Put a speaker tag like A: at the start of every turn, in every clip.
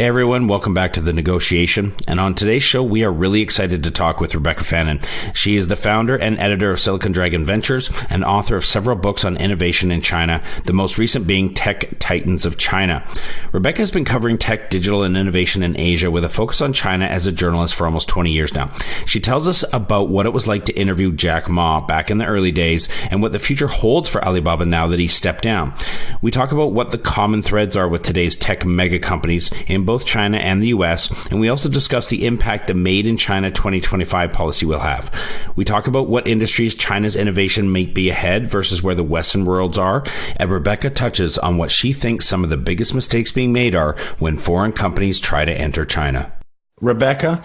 A: Hey everyone, welcome back to The Negotiation. And on today's show, we are really excited to talk with Rebecca Fannin. She is the founder and editor of Silicon Dragon Ventures and author of several books on innovation in China, the most recent being Tech Titans of China. Rebecca has been covering tech, digital, and innovation in Asia with a focus on China as a journalist for almost 20 years now. She tells us about what it was like to interview Jack Ma back in the early days and what the future holds for Alibaba now that he's stepped down. We talk about what the common threads are with today's tech mega companies in both China and the US, and we also discuss the impact the Made in China 2025 policy will have. We talk about what industries China's innovation may be ahead versus where the Western worlds are, and Rebecca touches on what she thinks some of the biggest mistakes being made are when foreign companies try to enter China. Rebecca,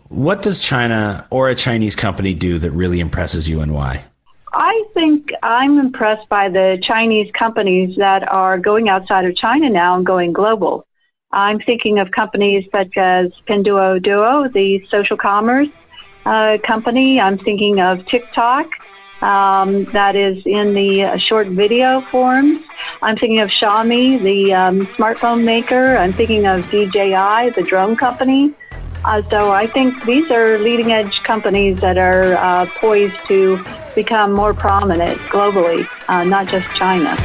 A: what does China or a Chinese company do that really impresses you, and why?
B: I think I'm impressed by the Chinese companies that are going outside of China now and going global. I'm thinking of companies such as Pinduoduo, the social commerce company. I'm thinking of TikTok, that is in the short video forms. I'm thinking of Xiaomi, the smartphone maker. I'm thinking of DJI, the drone company. So I think these are leading edge companies that are poised to become more prominent globally, not just China.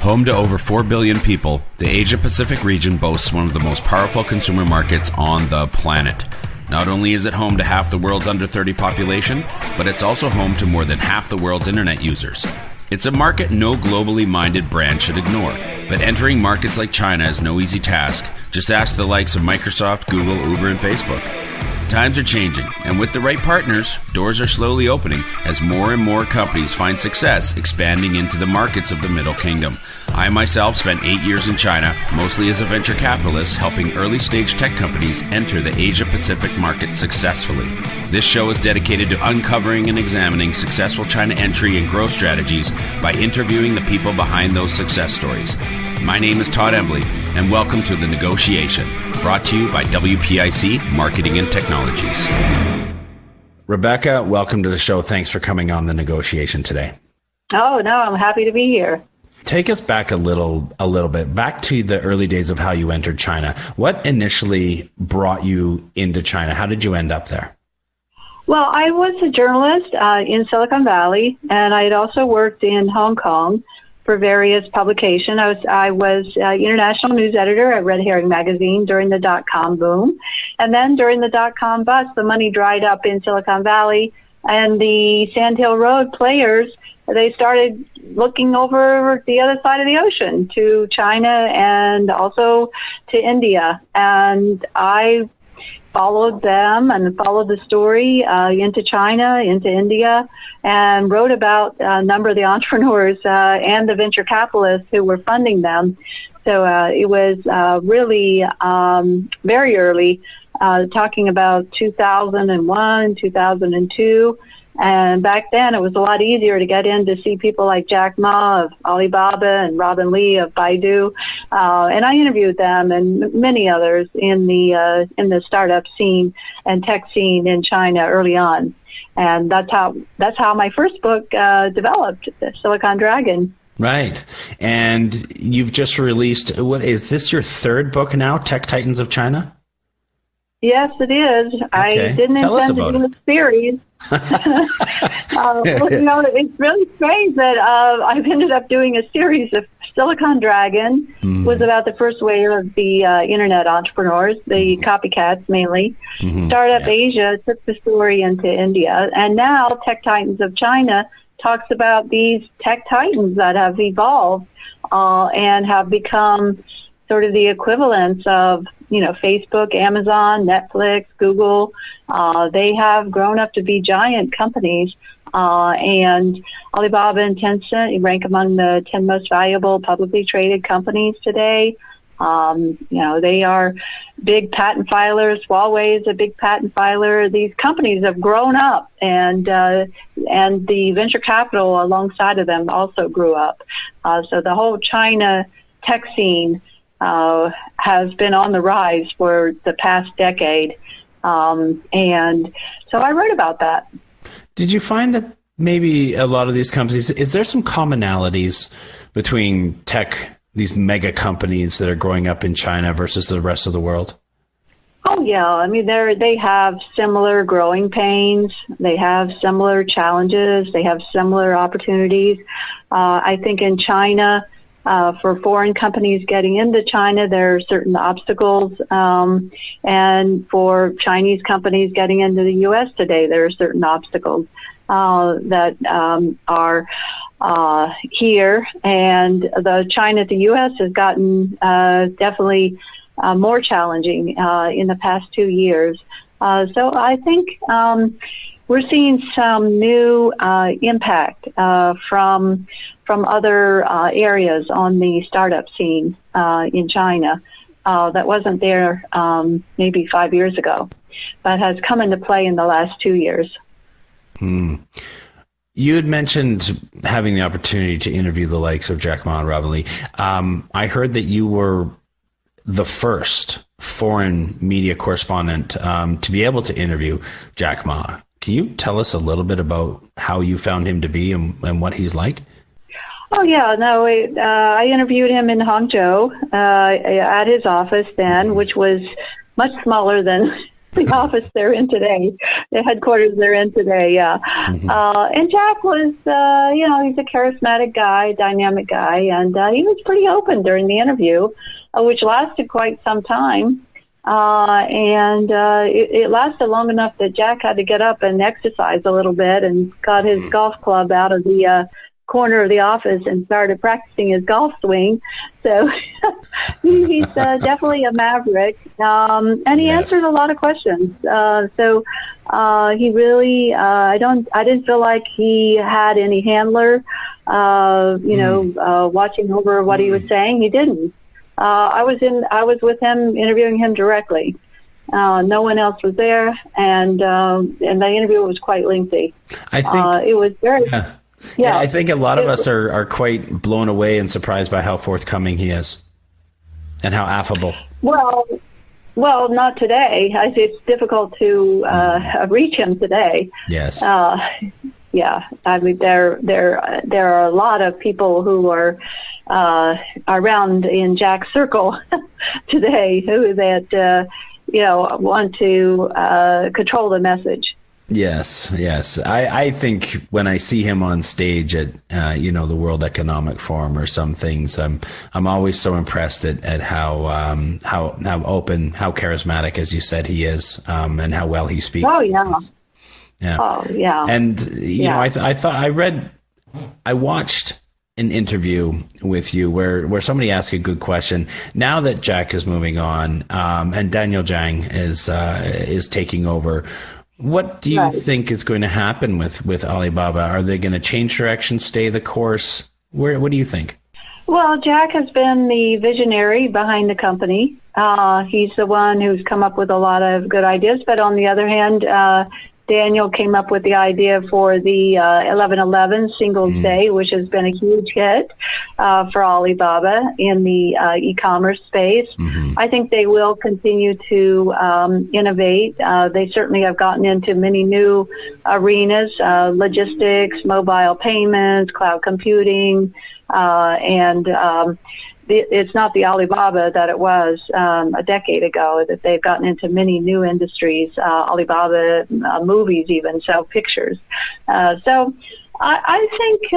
A: Home to over 4 billion people, the Asia-Pacific region boasts one of the most powerful consumer markets on the planet. Not only is it home to half the world's under 30 population, but it's also home to more than half the world's internet users. It's a market no globally minded brand should ignore, but entering markets like China is no easy task. Just ask the likes of Microsoft, Google, Uber, and Facebook. Times are changing, and with the right partners, doors are slowly opening as more and more companies find success expanding into the markets of the Middle Kingdom. I myself spent 8 years in China, mostly as a venture capitalist, helping early-stage tech companies enter the Asia-Pacific market successfully. This show is dedicated to uncovering and examining successful China entry and growth strategies by interviewing the people behind those success stories. My name is Todd Embley, and welcome to The Negotiation, brought to you by WPIC Marketing and Technologies. Rebecca, welcome to the show. Thanks for coming on The Negotiation today.
B: Oh, no, I'm happy to be here.
A: Take us back a little bit, back to the early days of how you entered China. What initially brought you into China? How did you end up there?
B: Well, I was a journalist in Silicon Valley, and I had also worked in Hong Kong for various publications. I was international news editor at Red Herring magazine during the dot-com boom. And then during the dot-com bust, the money dried up in Silicon Valley, and the Sand Hill Road players, they started looking over the other side of the ocean to China and also to India. And I followed them and followed the story into China, into India, and wrote about a number of the entrepreneurs and the venture capitalists who were funding them. So it was really very early, talking about 2001, 2002. And back then, it was a lot easier to get in to see people like Jack Ma of Alibaba and Robin Li of Baidu. And I interviewed them and many others in the startup scene and tech scene in China early on. And that's how my first book developed, Silicon Dragon.
A: Right. And you've just released, what is this, your third book now, Tech Titans of China?
B: Yes, it is. Okay. I didn't intend to do a series. Well, it's really strange that I've ended up doing a series of Silicon Dragon. Was about the first wave of the internet entrepreneurs, the copycats mainly. Startup Asia took the story into India, and now Tech Titans of China talks about these tech titans that have evolved and have become sort of the equivalents of, Facebook, Amazon, Netflix, Google. They have grown up to be giant companies, and Alibaba and Tencent rank among the 10 most valuable publicly traded companies today. They are big patent filers. Huawei is a big patent filer. These companies have grown up, and the venture capital alongside of them also grew up. So the whole China tech scene has been on the rise for the past decade. And so I wrote about that.
A: Did you find that maybe a lot of these companies, is there some commonalities between tech these mega companies that are growing up in China versus the rest of the world?
B: Oh, yeah. I mean, they have similar growing pains. They have similar challenges. They have similar opportunities. I think in China, for foreign companies getting into China, there are certain obstacles. And for Chinese companies getting into the U.S. today, there are certain obstacles that are here. And the China to U.S. has gotten definitely more challenging in the past 2 years. So I think we're seeing some new impact from other areas on the startup scene in China that wasn't there maybe 5 years ago, but has come into play in the last 2 years.
A: You had mentioned having the opportunity to interview the likes of Jack Ma and Robin Lee. I heard that you were the first foreign media correspondent to be able to interview Jack Ma. Can you tell us a little bit about how you found him to be and what he's like?
B: Oh, yeah. No, I interviewed him in Hangzhou at his office then, which was much smaller than the office they're in today, the headquarters they're in today, yeah. And Jack was, he's a charismatic guy, dynamic guy, and he was pretty open during the interview, which lasted quite some time. It lasted long enough that Jack had to get up and exercise a little bit and got his golf club out of the corner of the office and started practicing his golf swing. So he's definitely a maverick. And he answered a lot of questions. He really, I didn't feel like he had any handler, watching over what he was saying. He didn't. I was with him, interviewing him directly. No one else was there, and the interview was quite lengthy.
A: I think
B: it was very.
A: Yeah, I think a lot of us are quite blown away and surprised by how forthcoming he is, and how affable.
B: Well, not today. It's difficult to reach him today.
A: Yes.
B: Yeah, I mean there are a lot of people who are around in Jack's circle today who want to control the message.
A: Yes. I think when I see him on stage at the World Economic Forum or some things, I'm always so impressed at how open, how charismatic, as you said, he is, and how well he speaks.
B: Oh yeah.
A: Yeah.
B: Oh yeah.
A: And I watched an interview with you where somebody asked a good question. Now that Jack is moving on, and Daniel Zhang is taking over, what do you think is going to happen with Alibaba? Are they going to change direction, stay the course? What do you think?
B: Well, Jack has been the visionary behind the company. He's the one who's come up with a lot of good ideas. But on the other hand, Daniel came up with the idea for the 11/11 Singles Day, which has been a huge hit for Alibaba in the e-commerce space. I think they will continue to innovate. They certainly have gotten into many new arenas, logistics, mobile payments, cloud computing, and it's not the Alibaba that it was a decade ago, that they've gotten into many new industries, Alibaba movies even, so pictures. So I think,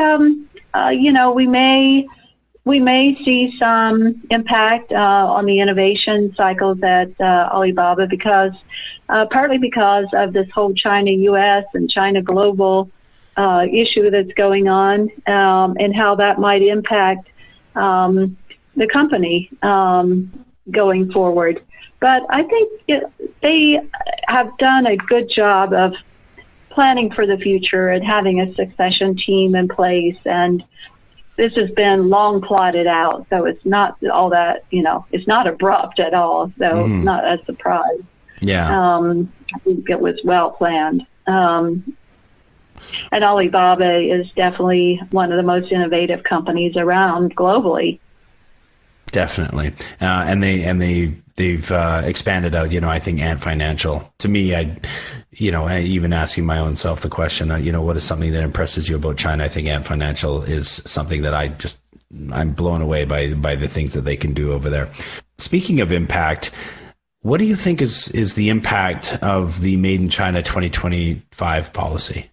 B: we may see some impact on the innovation cycles at Alibaba partly because of this whole China-US and China-global issue that's going on, and how that might impact the company going forward. But I think they have done a good job of planning for the future and having a succession team in place. And this has been long plotted out. So it's not all that, it's not abrupt at all. So it's not a surprise.
A: Yeah.
B: I think it was well planned. And Alibaba is definitely one of the most innovative companies around globally.
A: Definitely. And they've expanded out, I think Ant Financial, to me, I even asking my own self the question, what is something that impresses you about China? I think Ant Financial is something that I just I'm blown away by the things that they can do over there. Speaking of impact, what do you think is the impact of the Made in China 2025 policy?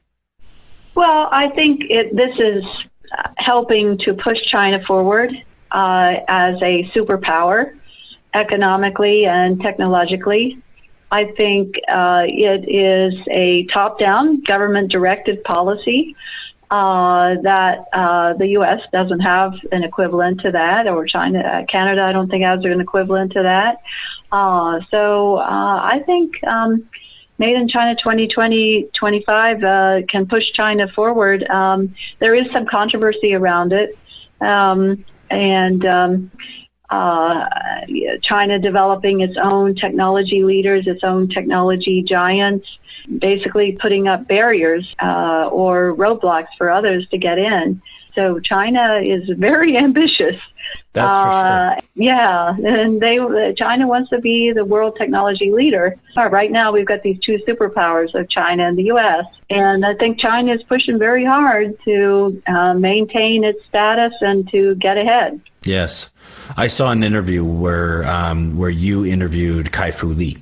B: Well, I think this is helping to push China forward as a superpower economically and technologically. I think it is a top-down, government-directed policy that the U.S. doesn't have an equivalent to that, or Canada, I don't think has an equivalent to that. So I think Made in China 2025 can push China forward. There is some controversy around it, China developing its own technology leaders, its own technology giants, basically putting up barriers or roadblocks for others to get in. So China is very ambitious.
A: That's for sure.
B: Yeah, and China wants to be the world technology leader. Right now, we've got these two superpowers of China and the U.S., and I think China is pushing very hard to maintain its status and to get ahead.
A: Yes. I saw an interview where you interviewed Kai-Fu Lee.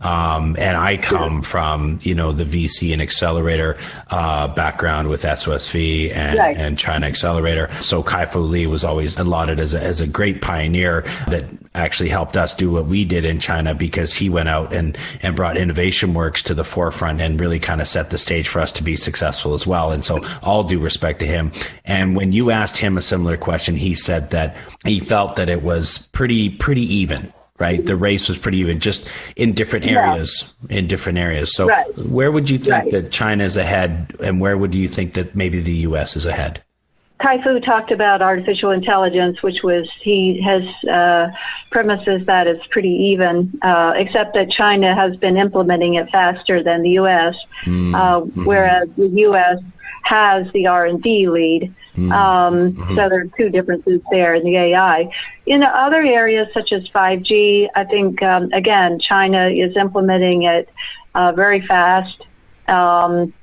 A: And I come from, the VC and accelerator background with SOSV and China Accelerator. So Kai-Fu Lee was always lauded as a great pioneer that actually helped us do what we did in China, because he went out and brought Innovation Works to the forefront and really kind of set the stage for us to be successful as well. And so all due respect to him. And when you asked him a similar question, he said that he felt that it was pretty even, right? The race was pretty even, just in different areas, So where would you think that China is ahead, and where would you think that maybe the U.S. is ahead?
B: Kai-Fu talked about artificial intelligence, he has premises that it's pretty even, except that China has been implementing it faster than the U.S., whereas the U.S. has the R&D lead. So there are two differences there in the AI. In other areas such as 5G, I think, again, China is implementing it very fast and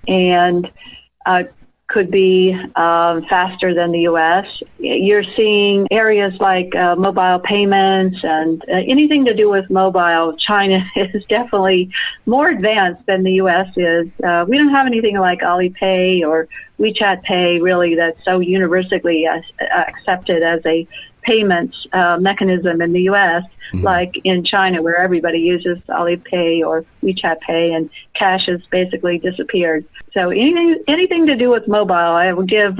B: could be faster than the U.S. You're seeing areas like mobile payments and anything to do with mobile. China is definitely more advanced than the U.S. is. We don't have anything like Alipay or WeChat Pay, really, that's so universally accepted as a payments mechanism in the U.S., like in China, where everybody uses Alipay or WeChat Pay, and cash has basically disappeared. So anything to do with mobile, I will give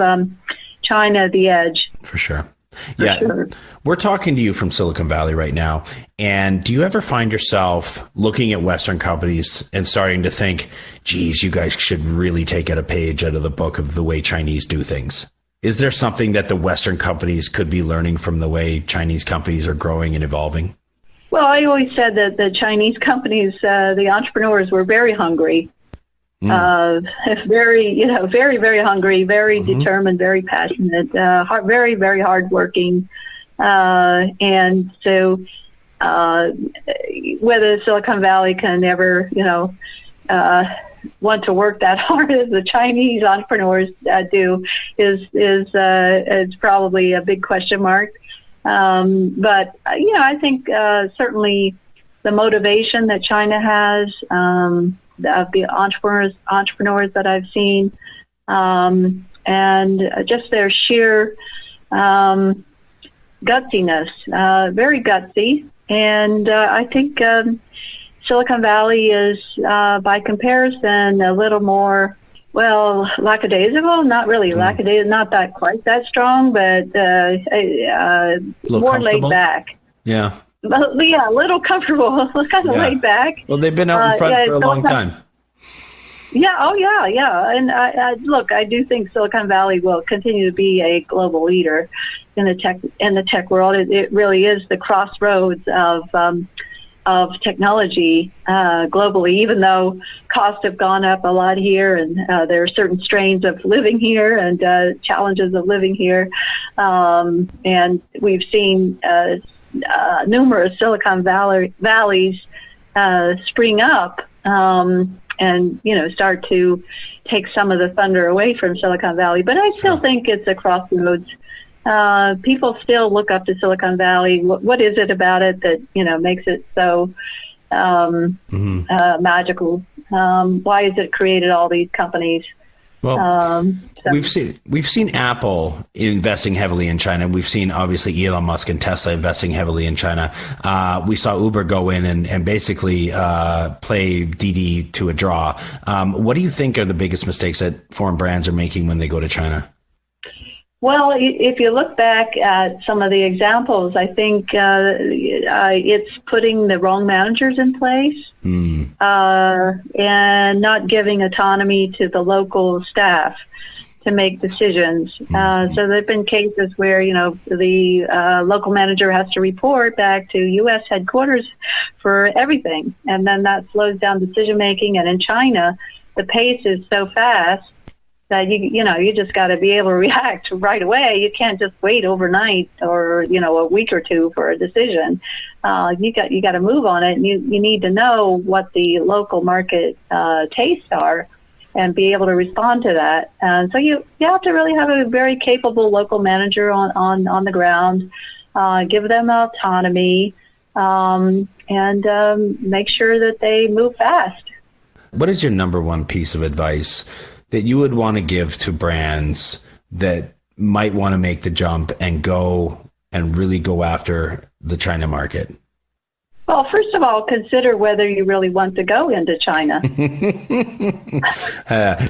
B: China the edge.
A: For sure. We're talking to you from Silicon Valley right now. And do you ever find yourself looking at Western companies and starting to think, geez, you guys should really take a page out of the book of the way Chinese do things? Is there something that the Western companies could be learning from the way Chinese companies are growing and evolving?
B: Well, I always said that the Chinese companies, the entrepreneurs were very hungry. Very, very hungry, very determined, very passionate, very, very hardworking. And so whether Silicon Valley can ever, want to work that hard as the Chinese entrepreneurs do is probably a big question mark. But, I think certainly the motivation that China has, of the entrepreneurs that I've seen, and just their sheer gutsiness, very gutsy. And I think Silicon Valley is, by comparison, a little more, lackadaisical. Not really lackadaisical, not that quite that strong, but more laid back.
A: Yeah.
B: A little comfortable, kind of laid back.
A: Well, they've been out in front for a long time.
B: Yeah. Oh, yeah. And I do think Silicon Valley will continue to be a global leader in the tech world. It really is the crossroads of technology globally. Even though costs have gone up a lot here, and there are certain strains of living here and challenges of living here, and we've seen numerous Silicon Valleys spring up and start to take some of the thunder away from Silicon Valley. But I still think it's a crossroads People still look up to Silicon Valley. What is it about it that, makes it so magical? Why has it created all these companies?
C: Well, we've seen Apple investing heavily in China. We've seen obviously Elon Musk and Tesla investing heavily in China. We saw Uber go in and basically play Didi to a draw. What do you think are the biggest mistakes that foreign brands are making when they go to China?
B: Well, if you look back at some of the examples, I think it's putting the wrong managers in place and not giving autonomy to the local staff to make decisions. So there have been cases where, the local manager has to report back to U.S. headquarters for everything, and then that slows down decision-making. And in China, the pace is so fast that you just got to be able to react right away. You can't just wait overnight or a week or two for a decision. You got to move on it, and you need to know what the local market tastes are and be able to respond to that. And so you have to really have a very capable local manager on the ground. Give them autonomy and make sure that they move fast.
C: What is your number one piece of advice that you would want to give to brands that might want to make the jump and really go after the China market?
B: Well, first of all, consider whether you really want to go into China.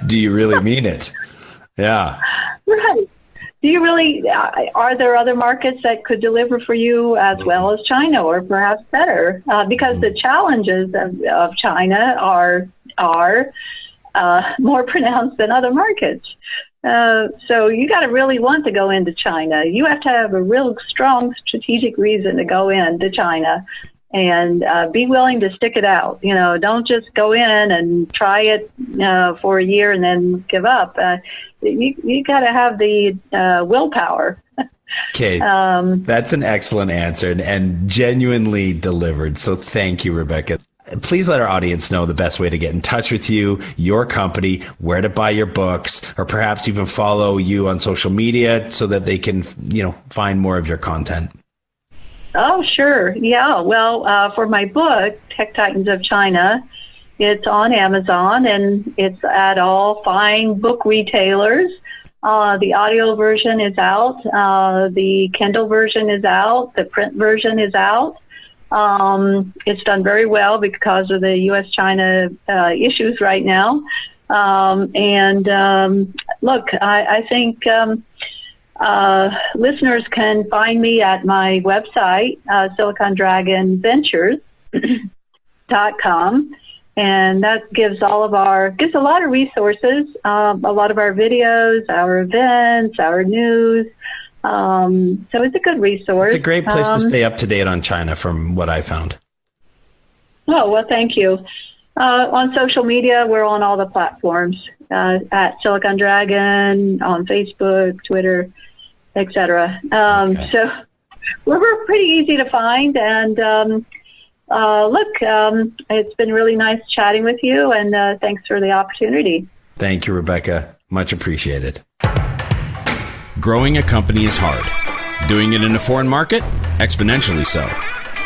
C: Do you really mean it? Yeah.
B: Right. Do you really, are there other markets that could deliver for you as well as China, or perhaps better? Because the challenges of China are more pronounced than other markets. So you got to really want to go into China. You have to have a real strong strategic reason to go into China, and be willing to stick it out. Don't just go in and try it for a year and then give up. You got to have the willpower.
C: Okay, that's an excellent answer and genuinely delivered. So thank you, Rebecca. Please let our audience know the best way to get in touch with you, your company, where to buy your books, or perhaps even follow you on social media so that they can, find more of your content.
B: Oh, sure. Yeah. Well, for my book, Tech Titans of China, it's on Amazon and it's at all fine book retailers. The audio version is out. The Kindle version is out. The print version is out. It's done very well because of the U.S.-China issues right now. Look, I think listeners can find me at my website, SiliconDragonVentures.com, and that gives a lot of resources, a lot of our videos, our events, our news. So it's a good resource.
C: It's a great place to stay up to date on China from what I found.
B: Oh, well, thank you. On social media, we're on all the platforms, at Silicon Dragon, on Facebook, Twitter, etc. Okay. So we're pretty easy to find. And it's been really nice chatting with you, and thanks for the opportunity.
C: Thank you, Rebecca. Much appreciated.
A: Growing a company is hard. Doing it in a foreign market? Exponentially so.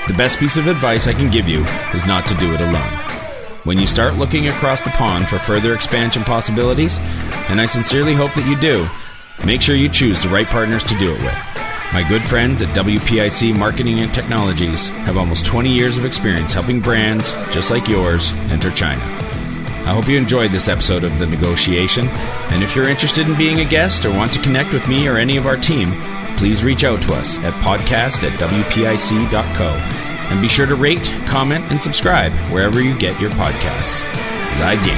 A: The best piece of advice I can give you is not to do it alone. When you start looking across the pond for further expansion possibilities, and I sincerely hope that you do, make sure you choose the right partners to do it with. My good friends at WPIC Marketing and Technologies have almost 20 years of experience helping brands just like yours enter China. I hope you enjoyed this episode of The Negotiation, and if you're interested in being a guest or want to connect with me or any of our team, please reach out to us at podcast@wpic.co. And be sure to rate, comment, and subscribe wherever you get your podcasts. Zaijian.